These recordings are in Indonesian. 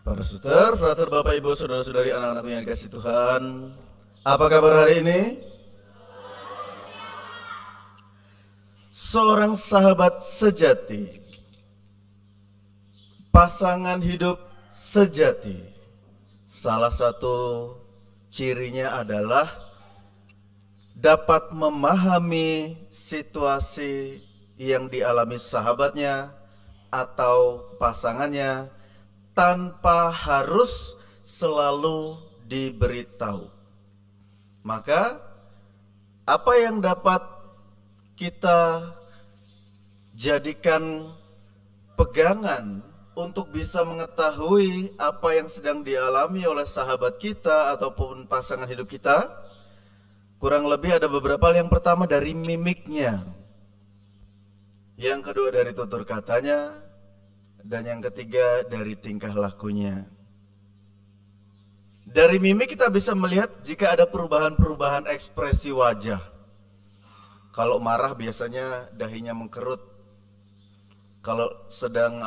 Para suster, frater, bapak, ibu, saudara-saudari, anak-anakku yang dikasih Tuhan, apa kabar hari ini? Seorang sahabat sejati, pasangan hidup sejati, salah satu cirinya adalah dapat memahami situasi yang dialami sahabatnya atau pasangannya tanpa harus selalu diberitahu. Maka apa yang dapat kita jadikan pegangan untuk bisa mengetahui apa yang sedang dialami oleh sahabat kita ataupun pasangan hidup kita? Kurang lebih ada beberapa hal. Yang pertama dari mimiknya, yang kedua dari tutur katanya, dan yang ketiga dari tingkah lakunya. Dari mimik kita bisa melihat jika ada perubahan-perubahan ekspresi wajah. Kalau marah biasanya dahinya mengkerut. Kalau sedang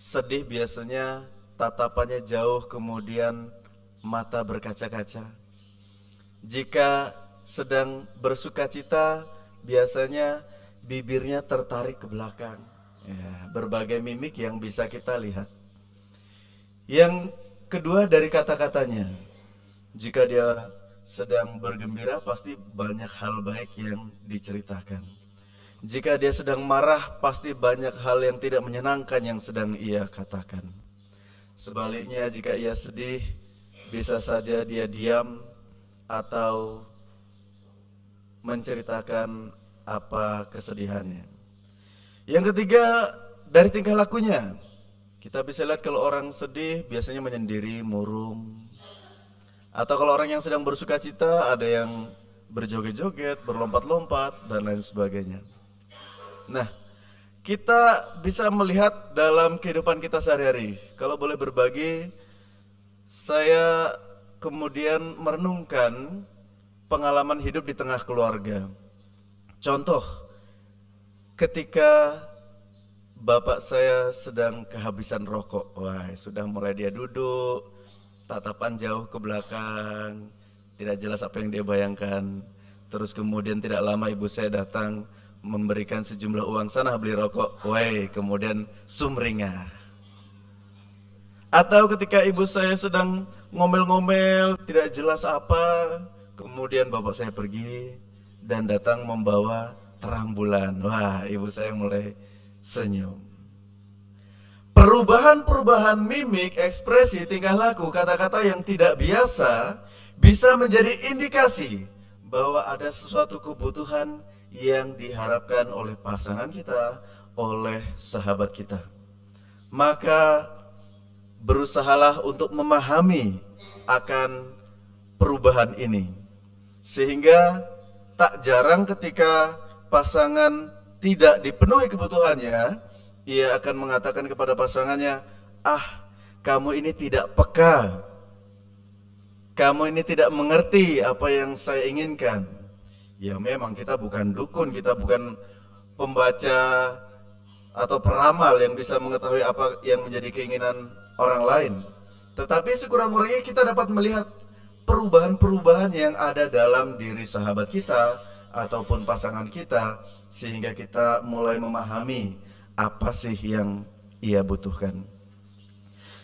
sedih biasanya tatapannya jauh, kemudian mata berkaca-kaca. Jika sedang bersukacita biasanya bibirnya tertarik ke belakang. Ya, berbagai mimik yang bisa kita lihat. Yang kedua dari kata-katanya. Jika dia sedang bergembira pasti banyak hal baik yang diceritakan. Jika dia sedang marah pasti banyak hal yang tidak menyenangkan yang sedang ia katakan. Sebaliknya jika ia sedih bisa saja dia diam atau menceritakan apa kesedihannya. Yang ketiga dari tingkah lakunya. Kita bisa lihat kalau orang sedih biasanya menyendiri, murung. Atau kalau orang yang sedang bersukacita ada yang berjoget-joget, berlompat-lompat dan lain sebagainya. Nah, kita bisa melihat dalam kehidupan kita sehari-hari. Kalau boleh berbagi, saya kemudian merenungkan pengalaman hidup di tengah keluarga. Contoh, ketika bapak saya sedang kehabisan rokok, sudah mulai dia duduk, tatapan jauh ke belakang, tidak jelas apa yang dia bayangkan. Terus kemudian tidak lama ibu saya datang memberikan sejumlah uang, sana beli rokok, kemudian sumringah. Atau ketika ibu saya sedang ngomel-ngomel, tidak jelas apa, kemudian bapak saya pergi dan datang membawa terang bulan. Ibu saya mulai senyum. Perubahan-perubahan mimik, ekspresi, tingkah laku, kata-kata yang tidak biasa bisa menjadi indikasi bahwa ada sesuatu kebutuhan yang diharapkan oleh pasangan kita, oleh sahabat kita. Maka berusahalah untuk memahami akan perubahan ini. Sehingga tak jarang ketika pasangan tidak dipenuhi kebutuhannya, ia akan mengatakan kepada pasangannya, kamu ini tidak peka, kamu ini tidak mengerti apa yang saya inginkan. Ya memang kita bukan dukun, kita bukan pembaca atau peramal yang bisa mengetahui apa yang menjadi keinginan orang lain. Tetapi sekurang-kurangnya kita dapat melihat perubahan-perubahan yang ada dalam diri sahabat kita ataupun pasangan kita, sehingga kita mulai memahami apa sih yang ia butuhkan.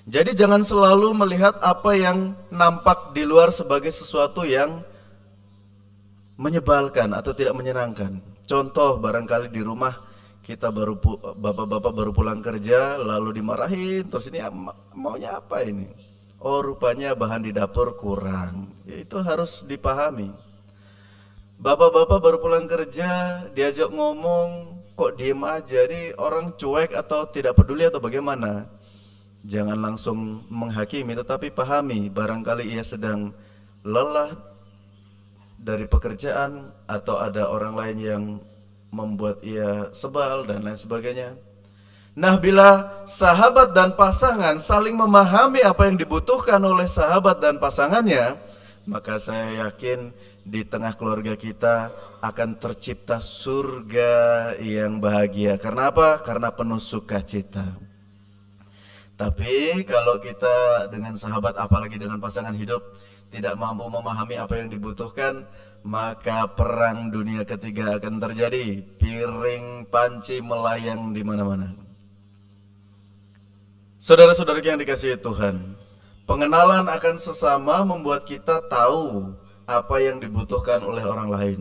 Jadi jangan selalu melihat apa yang nampak di luar sebagai sesuatu yang menyebalkan atau tidak menyenangkan. Contoh, barangkali di rumah kita bapak-bapak baru pulang kerja lalu dimarahin, terus ini maunya apa ini? Rupanya bahan di dapur kurang. Ya, itu harus dipahami. Bapak-bapak baru pulang kerja, diajak ngomong, kok diem aja, ini orang cuek atau tidak peduli atau bagaimana? Jangan langsung menghakimi, tetapi pahami, barangkali ia sedang lelah dari pekerjaan atau ada orang lain yang membuat ia sebal dan lain sebagainya. Nah, bila sahabat dan pasangan saling memahami apa yang dibutuhkan oleh sahabat dan pasangannya, maka saya yakin di tengah keluarga kita akan tercipta surga yang bahagia. Karena apa? Karena penuh sukacita. Tapi kalau kita dengan sahabat, apalagi dengan pasangan hidup, tidak mampu memahami apa yang dibutuhkan, maka perang dunia ketiga akan terjadi. Piring panci melayang di mana-mana. Saudara-saudara yang dikasihi Tuhan, pengenalan akan sesama membuat kita tahu apa yang dibutuhkan oleh orang lain.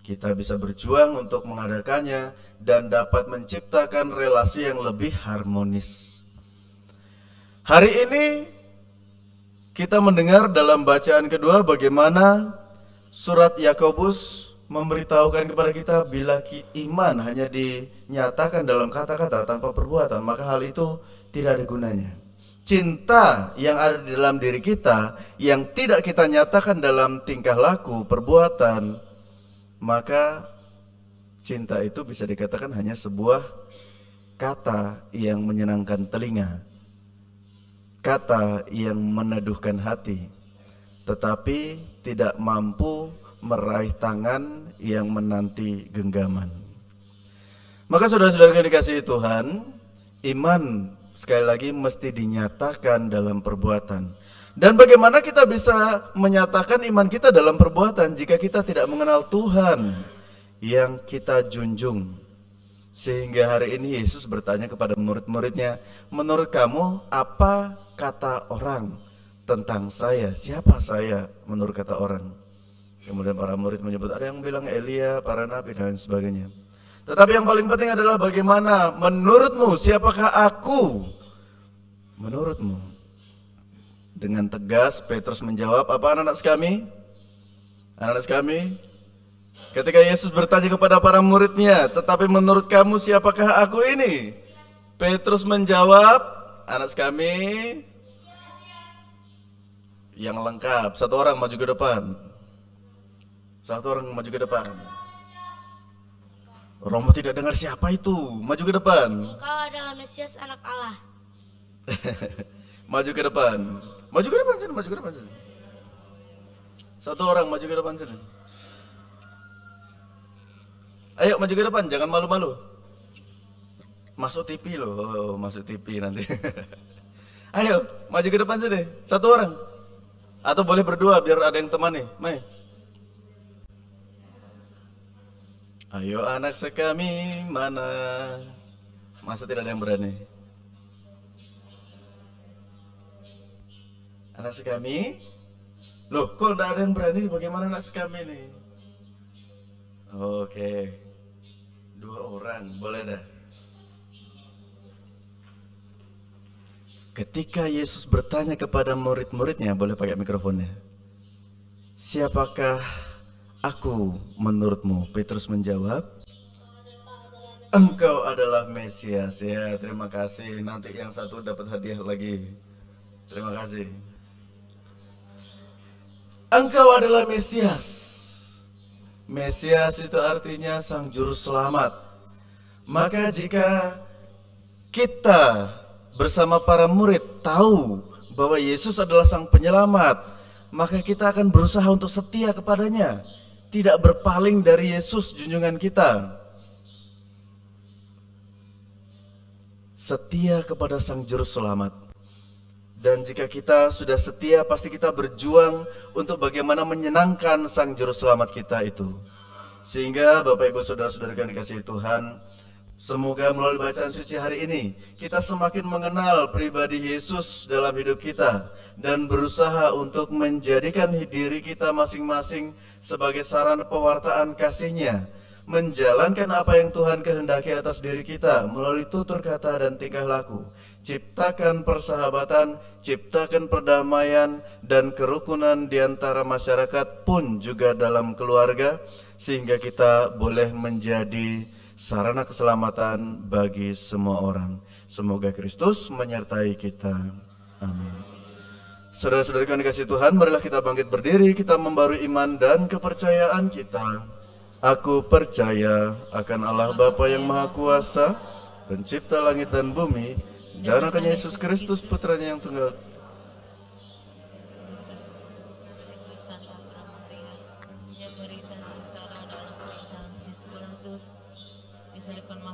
Kita bisa berjuang untuk mengadakannya dan dapat menciptakan relasi yang lebih harmonis. Hari ini kita mendengar dalam bacaan kedua bagaimana surat Yakobus memberitahukan kepada kita bila iman hanya dinyatakan dalam kata-kata tanpa perbuatan, maka hal itu tidak ada gunanya. Cinta yang ada di dalam diri kita yang tidak kita nyatakan dalam tingkah laku, perbuatan, maka cinta itu bisa dikatakan hanya sebuah kata yang menyenangkan telinga, kata yang meneduhkan hati, tetapi tidak mampu meraih tangan yang menanti genggaman. Maka saudara-saudara yang dikasihi Tuhan, iman sekali lagi mesti dinyatakan dalam perbuatan. Dan bagaimana kita bisa menyatakan iman kita dalam perbuatan jika kita tidak mengenal Tuhan yang kita junjung? Sehingga hari ini Yesus bertanya kepada murid-muridnya, menurut kamu apa kata orang tentang saya? Siapa saya menurut kata orang? Kemudian para murid menyebut, ada yang bilang Elia, para nabi dan sebagainya. Tetapi yang paling penting adalah bagaimana menurutmu, siapakah aku? Menurutmu. Dengan tegas Petrus menjawab, apa anak-anak kami? Anak-anak kami? Ketika Yesus bertanya kepada para muridnya, tetapi menurut kamu siapakah aku ini? Petrus menjawab, anak kami yang lengkap. Satu orang maju ke depan. Satu orang maju ke depan. Romo tidak dengar siapa itu. Maju ke depan. Engkau adalah Mesias anak Allah. Maju ke depan. Maju ke depan sini, maju ke depan sini. Satu orang maju ke depan sini. Ayo maju ke depan, jangan malu-malu. Masuk TV loh, oh, masuk TV nanti. Ayo, maju ke depan sini, satu orang. Atau boleh berdua biar ada yang temani. Mai. Ayo anak sekami, mana? Masa tidak ada yang berani? Anak sekami? Loh, kok tidak ada yang berani? Bagaimana anak sekami nih? Oke. 2 orang, boleh dah. Ketika Yesus bertanya kepada murid-muridnya, boleh pakai mikrofonnya. Siapakah aku menurutmu? Petrus menjawab, engkau adalah Mesias. Ya, terima kasih. Nanti yang satu dapat hadiah lagi. Terima kasih. Engkau adalah Mesias. Mesias itu artinya sang juru selamat. Maka jika kita bersama para murid tahu bahwa Yesus adalah sang penyelamat, maka kita akan berusaha untuk setia kepadanya, tidak berpaling dari Yesus junjungan kita. Setia kepada sang juru selamat. Dan jika kita sudah setia, pasti kita berjuang untuk bagaimana menyenangkan sang juru selamat kita itu. Sehingga Bapak Ibu Saudara-saudara yang dikasihi Tuhan, semoga melalui bacaan suci hari ini kita semakin mengenal pribadi Yesus dalam hidup kita dan berusaha untuk menjadikan diri kita masing-masing sebagai sarana pewartaan kasih-Nya, menjalankan apa yang Tuhan kehendaki atas diri kita melalui tutur kata dan tingkah laku. Ciptakan persahabatan, ciptakan perdamaian dan kerukunan di antara masyarakat pun juga dalam keluarga, sehingga kita boleh menjadi sarana keselamatan bagi semua orang. Semoga Kristus menyertai kita. Amin. Saudara-saudara yang dikasihi Tuhan, marilah kita bangkit berdiri, kita membarui iman dan kepercayaan kita. Aku percaya akan Allah Bapa yang Maha Kuasa, pencipta langit dan bumi, dan akan Yesus Kristus putranya yang tunggal